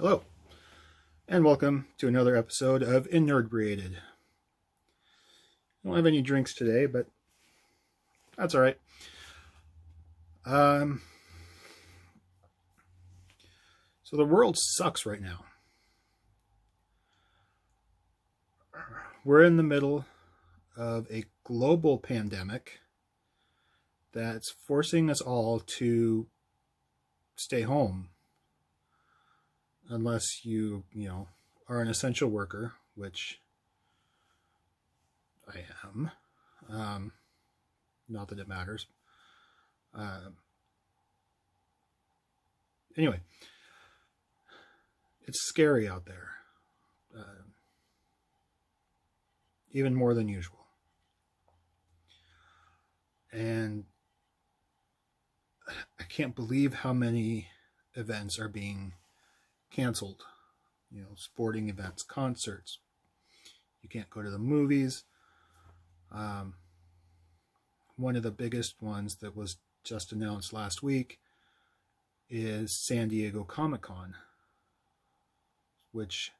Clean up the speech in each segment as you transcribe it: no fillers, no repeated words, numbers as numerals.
Hello, and welcome to another episode of Inebriated. I don't have any drinks today, but that's all right. So the world sucks right now. We're in the middle of a global pandemic that's forcing us all to stay home. Unless you are an essential worker, which I am. Not that it matters. Anyway, it's scary out there. Even more than usual. And I can't believe how many events are being canceled. Sporting events, concerts. You can't go to the movies. One of the biggest ones that was just announced last week is San Diego Comic-Con, which,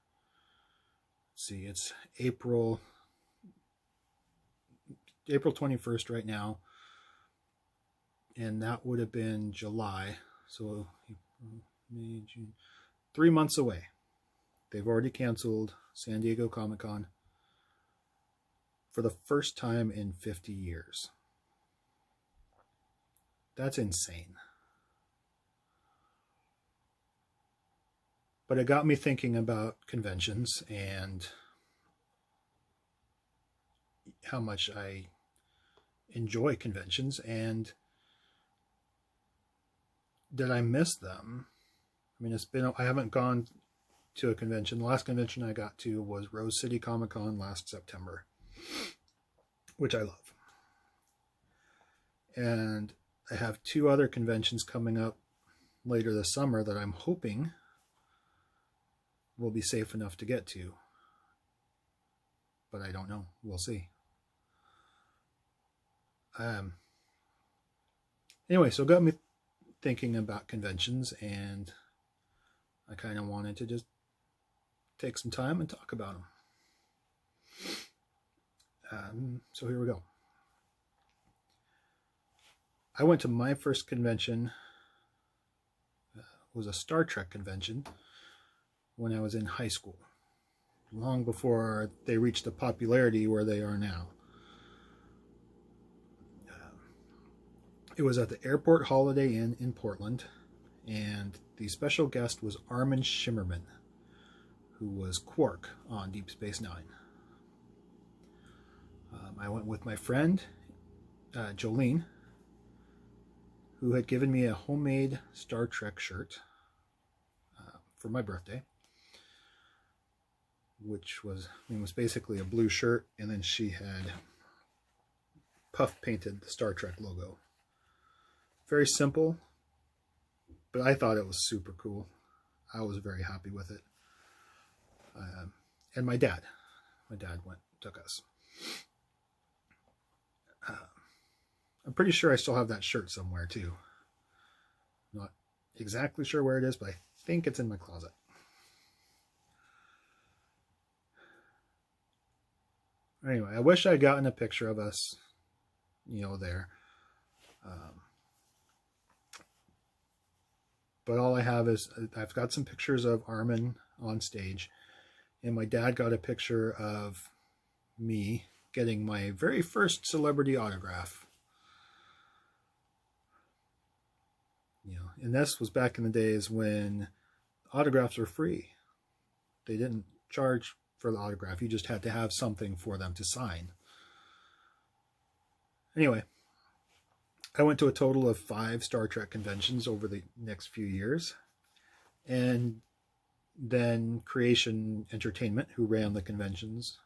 let's see, it's April 21st right now, and that would have been July, so May, June, 3 months away. They've already canceled San Diego Comic-Con for the first time in 50 years. That's insane. But it got me thinking about conventions and how much I enjoy conventions and did I miss them? I mean, I haven't gone to a convention. The last convention I got to was Rose City Comic Con last September, which I love. And I have 2 other conventions coming up later this summer that I'm hoping will be safe enough to get to. But I don't know. We'll see. Anyway, so it got me thinking about conventions, and I kind of wanted to just take some time and talk about them. So here we go. I went to my first convention, was a Star Trek convention, when I was in high school, long before they reached the popularity where they are now. It was at the Airport Holiday Inn in Portland, and the special guest was Armin Shimmerman, who was Quark on Deep Space Nine. I went with my friend, Jolene, who had given me a homemade Star Trek shirt for my birthday, which was basically a blue shirt, and then she had puff painted the Star Trek logo. Very simple, but I thought it was super cool. I was very happy with it. And my dad took us. I'm pretty sure I still have that shirt somewhere too. Not exactly sure where it is, but I think it's in my closet. Anyway, I wish I'd gotten a picture of us, there. But all I have is, I've got some pictures of Armin on stage, and my dad got a picture of me getting my very first celebrity autograph. And this was back in the days when autographs were free. They didn't charge for the autograph. You just had to have something for them to sign. Anyway, I went to a total of 5 Star Trek conventions over the next few years. And then Creation Entertainment, who ran the conventions,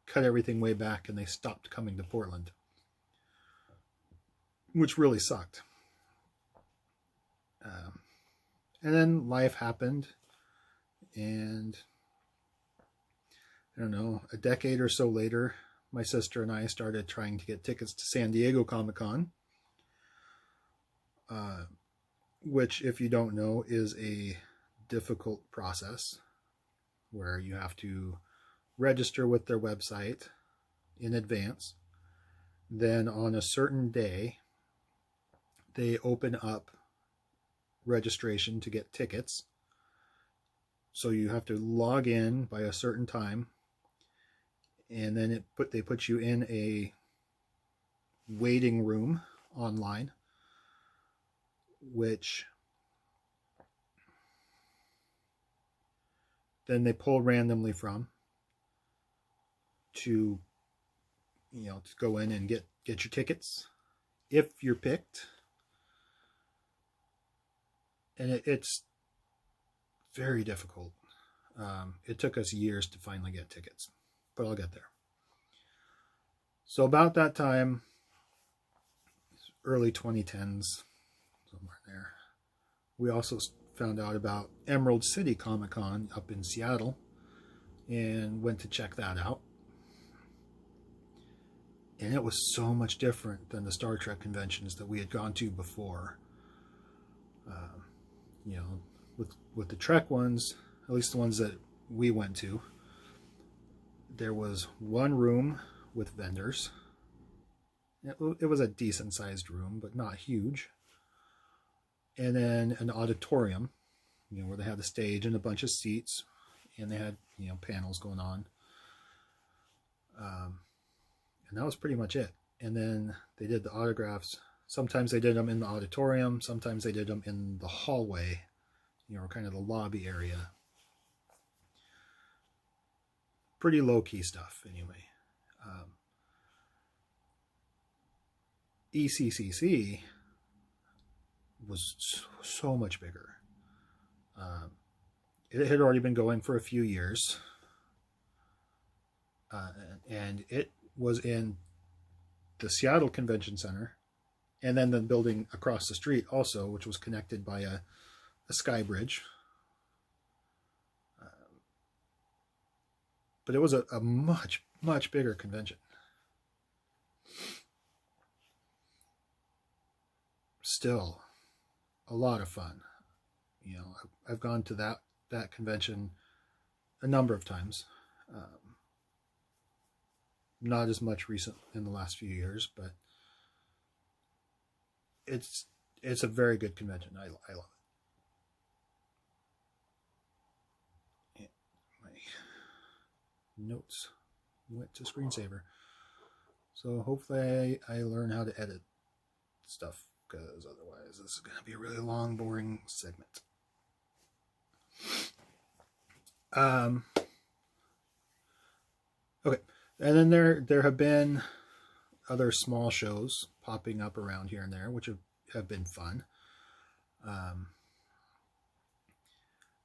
cut everything way back and they stopped coming to Portland, which really sucked. And then life happened, and I don't know, a decade or so later, my sister and I started trying to get tickets to San Diego Comic-Con, which, if you don't know, is a difficult process where you have to register with their website in advance. Then on a certain day, they open up registration to get tickets. So you have to log in by a certain time, and then they put you in a waiting room online, which then they pull randomly from to, to go in and get your tickets if you're picked. And it's very difficult. It took us years to finally get tickets, but I'll get there. So about that time, early 2010s, somewhere there, we also found out about Emerald City Comic Con up in Seattle and went to check that out. And it was so much different than the Star Trek conventions that we had gone to before. With the Trek ones, at least the ones that we went to, there was one room with vendors. It was a decent sized room, but not huge. And then an auditorium, where they had the stage and a bunch of seats, and they had, panels going on. And that was pretty much it. And then they did the autographs. Sometimes they did them in the auditorium. Sometimes they did them in the hallway, kind of the lobby area. Pretty low-key stuff, anyway. ECCC was so much bigger. It had already been going for a few years. And it was in the Seattle Convention Center, and then the building across the street also, which was connected by a sky bridge. But it was a much, much bigger convention. Still, a lot of fun. I've gone to that convention a number of times. Not as much recent in the last few years, but it's a very good convention. I love it. My notes went to screensaver, so hopefully I learn how to edit stuff, because otherwise this is going to be a really long, boring segment. Okay. And then there have been other small shows popping up around here and there, which have been fun. And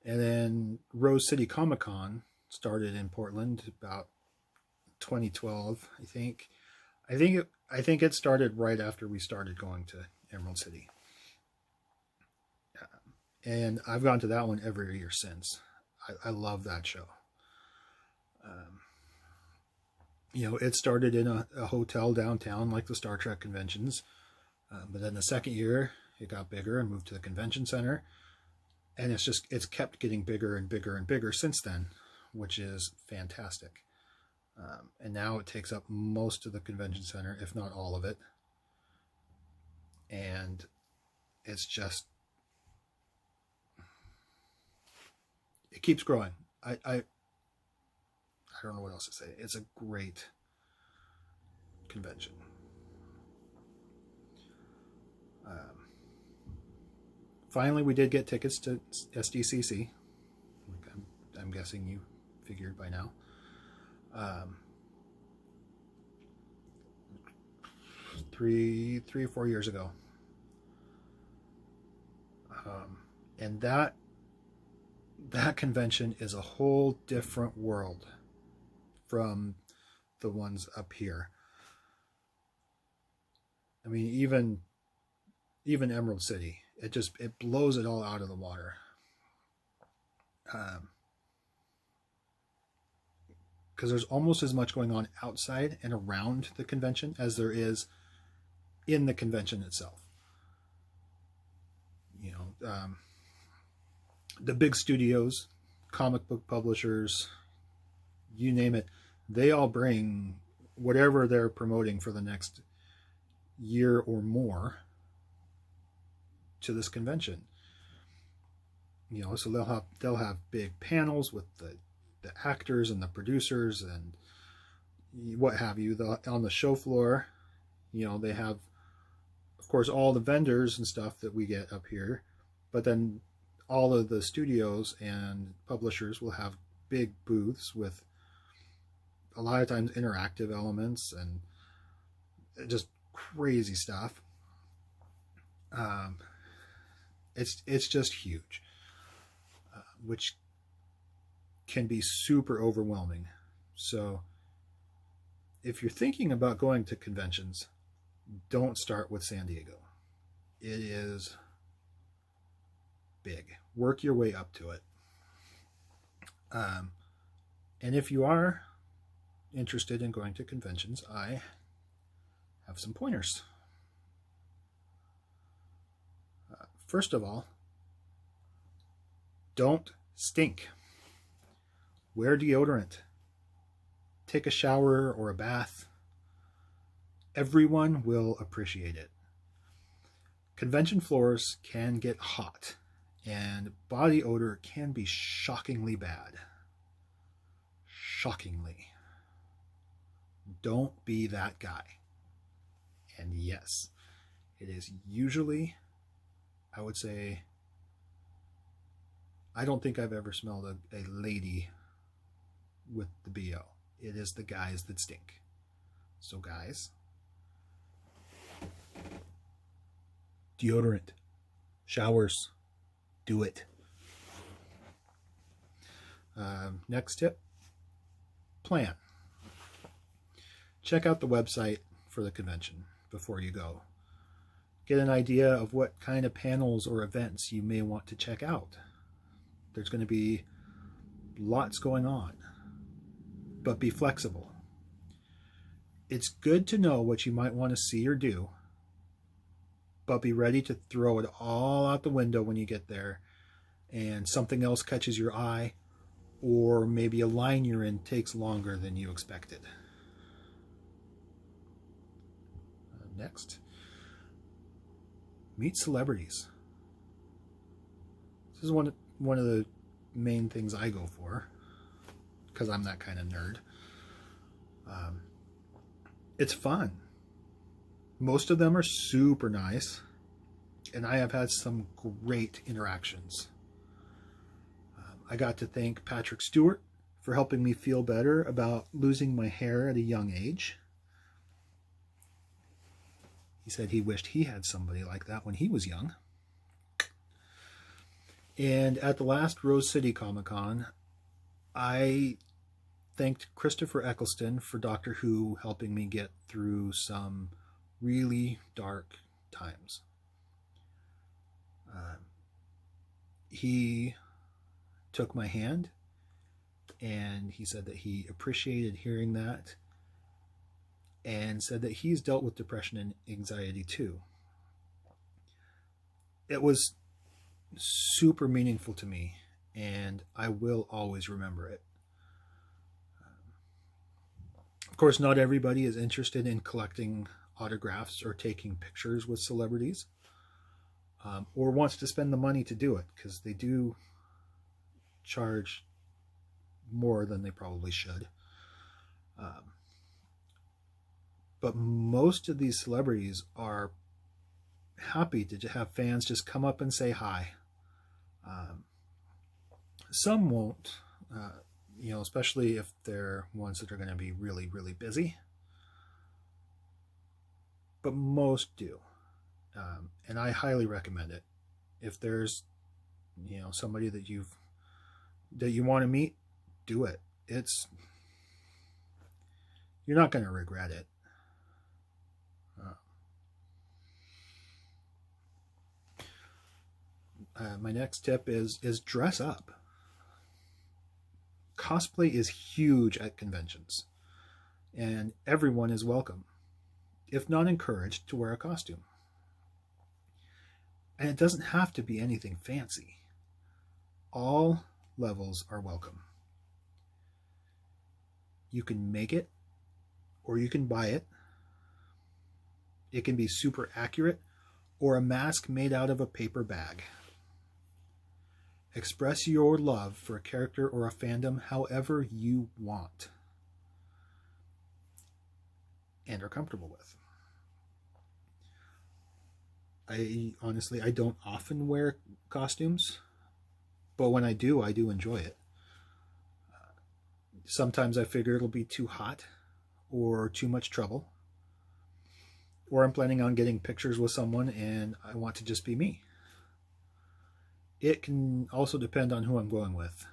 then Rose City Comic Con started in Portland about 2012, I think. I think it started right after we started going to Emerald City. And I've gone to that one every year since. I love that show. It started in a hotel downtown like the Star Trek conventions. But then the second year, it got bigger and moved to the convention center. And it's kept getting bigger and bigger and bigger since then, which is fantastic. And now it takes up most of the convention center, if not all of it. And it's just, it keeps growing. I don't know what else to say. It's a great convention. Finally, we did get tickets to SDCC. I'm guessing you figured by now. 3 or 4 years ago. And that convention is a whole different world from the ones up here. I mean, even Emerald City, it blows it all out of the water. Because there's almost as much going on outside and around the convention as there is in the convention itself. The big studios, comic book publishers, you name it, they all bring whatever they're promoting for the next year or more to this convention. You know, so they'll have big panels with the actors and the producers and what have you. On the show floor, you know, they have, of course, all the vendors and stuff that we get up here, but then all of the studios and publishers will have big booths with a lot of times interactive elements and just crazy stuff. It's just huge, which can be super overwhelming. So if you're thinking about going to conventions, don't start with San Diego. It is big. Work your way up to it. And if you are interested in going to conventions, I have some pointers. First of all, don't stink. Wear deodorant. Take a shower or a bath. Everyone will appreciate it. Convention floors can get hot, and body odor can be shockingly bad. Shockingly. Don't be that guy. And yes, it is usually, I would say, I don't think I've ever smelled a lady with the BO. It is the guys that stink. So guys, deodorant, showers, do it. Next tip, plan. Check out the website for the convention before you go. Get an idea of what kind of panels or events you may want to check out. There's going to be lots going on, but be flexible. It's good to know what you might want to see or do, but be ready to throw it all out the window when you get there and something else catches your eye, or maybe a line you're in takes longer than you expected. Next, meet celebrities. This is one of the main things I go for, because I'm that kind of nerd. It's fun. Most of them are super nice, and I have had some great interactions. I got to thank Patrick Stewart for helping me feel better about losing my hair at a young age. He said he wished he had somebody like that when he was young. And at the last Rose City Comic Con, I thanked Christopher Eccleston for Doctor Who helping me get through some really dark times. He took my hand and he said that he appreciated hearing that, and said that he's dealt with depression and anxiety too. It was super meaningful to me, and I will always remember it. Of course, not everybody is interested in collecting autographs or taking pictures with celebrities, or wants to spend the money to do it, because they do charge more than they probably should. But most of these celebrities are happy to have fans just come up and say hi. Some won't, especially if they're ones that are going to be really, really busy. But most do. And I highly recommend it. If there's, somebody that you want to meet, do it. You're not going to regret it. My next tip is dress up. Cosplay is huge at conventions, and everyone is welcome, if not encouraged, to wear a costume. And it doesn't have to be anything fancy. All levels are welcome. You can make it or you can buy it. It can be super accurate or a mask made out of a paper bag. Express your love for a character or a fandom however you want and are comfortable with. I don't often wear costumes, but when I do enjoy it. Sometimes I figure it'll be too hot or too much trouble, or I'm planning on getting pictures with someone and I want to just be me. It can also depend on who I'm going with.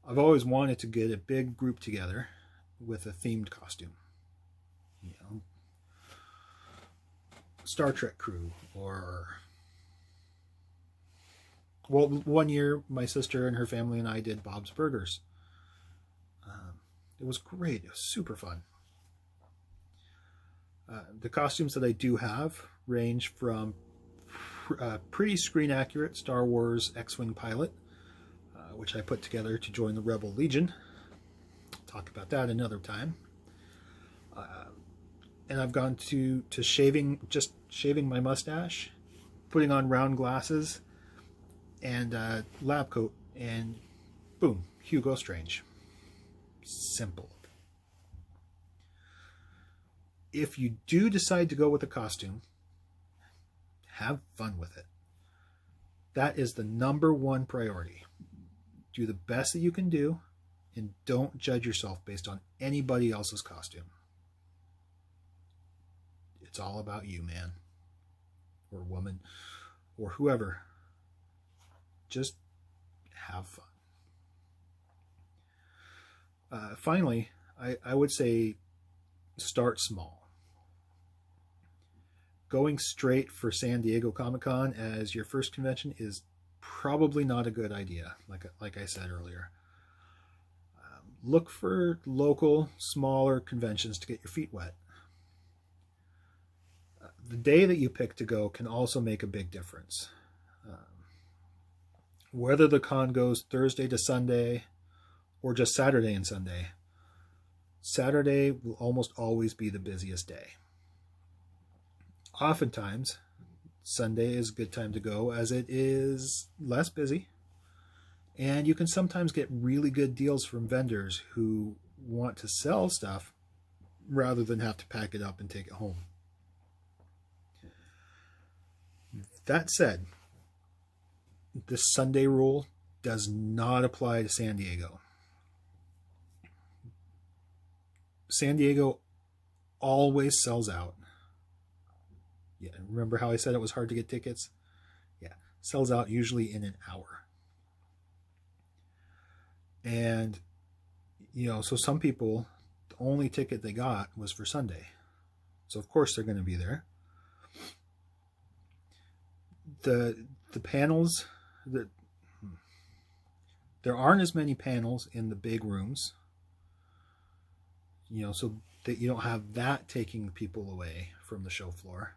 I've always wanted to get a big group together with a themed costume. You know, Star Trek crew, or... Well, one year my sister and her family and I did Bob's Burgers. It was great. It was super fun. The costumes that I do have range from pretty screen accurate Star Wars X-Wing pilot, which I put together to join the Rebel Legion. Talk about that another time. And I've gone to just shaving my mustache, putting on round glasses, and lab coat, and boom, Hugo Strange. Simple. If you do decide to go with a costume, have fun with it. That is the #1 priority. Do the best that you can do, and don't judge yourself based on anybody else's costume. It's all about you, man, or woman, or whoever. Just have fun. Finally, I would say start small. Going straight for San Diego Comic-Con as your first convention is probably not a good idea, like I said earlier. Look for local, smaller conventions to get your feet wet. The day that you pick to go can also make a big difference. Whether the con goes Thursday to Sunday or just Saturday and Sunday, Saturday will almost always be the busiest day. Oftentimes, Sunday is a good time to go as it is less busy, and you can sometimes get really good deals from vendors who want to sell stuff rather than have to pack it up and take it home. That said, this Sunday rule does not apply to San Diego. San Diego always sells out. Yeah, remember how I said it was hard to get tickets? Yeah, sells out usually in an hour. And, so some people, the only ticket they got was for Sunday. So of course they're going to be there. The panels, there aren't as many panels in the big rooms, so that you don't have that taking people away from the show floor.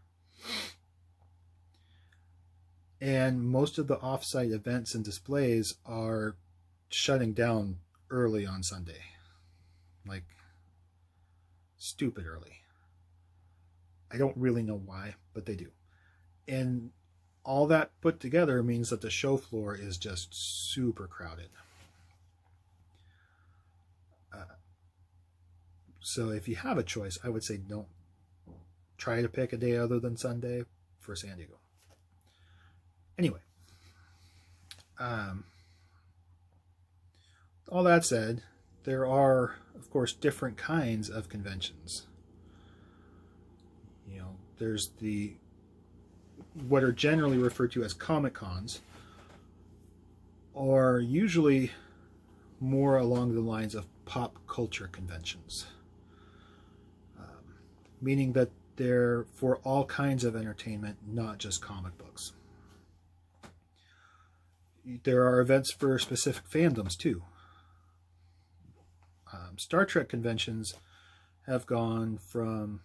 And most of the off-site events and displays are shutting down early on Sunday. Like, stupid early. I don't really know why, but they do. And all that put together means that the show floor is just super crowded. So if you have a choice, I would say don't try to pick a day other than Sunday for San Diego. Anyway, all that said, there are, of course, different kinds of conventions. There's what are generally referred to as Comic Cons, are usually more along the lines of pop culture conventions, meaning that they're for all kinds of entertainment, not just comic books. There are events for specific fandoms too. Star Trek conventions have gone from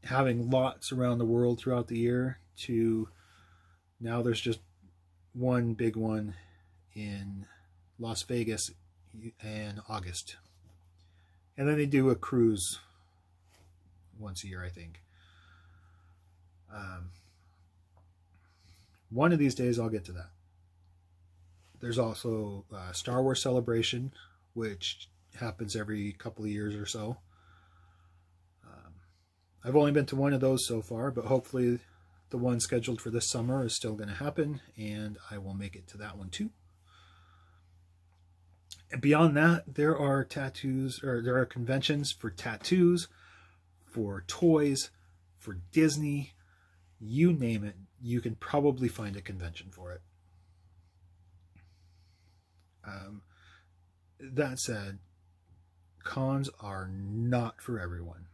having lots around the world throughout the year to now there's just one big one in Las Vegas in August. And then they do a cruise once a year, I think. One of these days I'll get to that. There's also Star Wars Celebration, which happens every couple of years or so. I've only been to one of those so far, but hopefully the one scheduled for this summer is still going to happen, and I will make it to that one too. And beyond that, there are conventions for tattoos, for toys, for Disney, you name it, you can probably find a convention for it. That said, cons are not for everyone.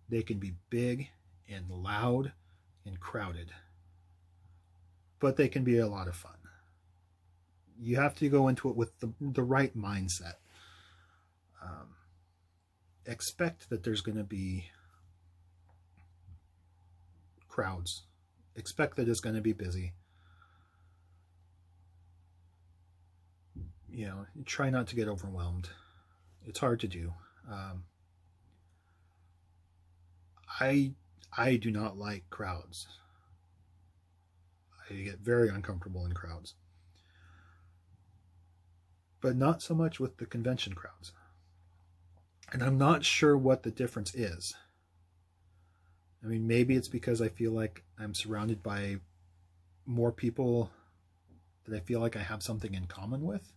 They can be big and loud and crowded, but they can be a lot of fun. You have to go into it with the right mindset. Expect that there's going to be crowds. Expect that it's going to be busy. You know, try not to get overwhelmed. It's hard to do. I do not like crowds. I get very uncomfortable in crowds. But not so much with the convention crowds. And I'm not sure what the difference is. I mean, maybe it's because I feel like I'm surrounded by more people that I feel like I have something in common with.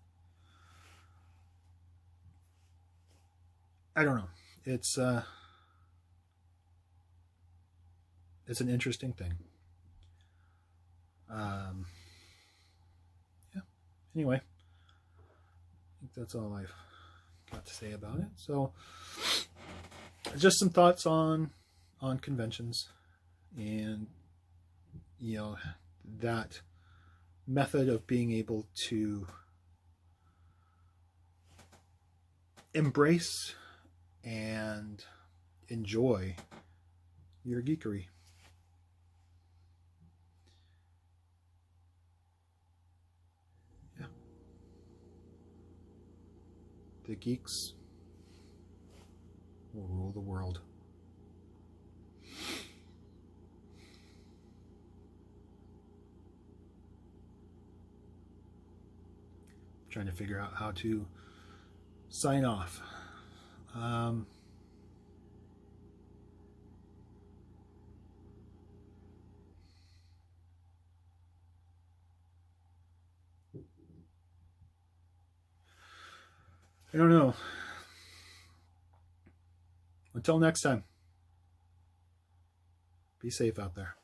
I don't know. It's an interesting thing. Yeah. Anyway, I think that's all I've got to say about it. So, just some thoughts on conventions, and you know, that method of being able to embrace and enjoy your geekery. Yeah. The geeks will rule the world. Trying to figure out how to sign off. I don't know. Until next time, be safe out there.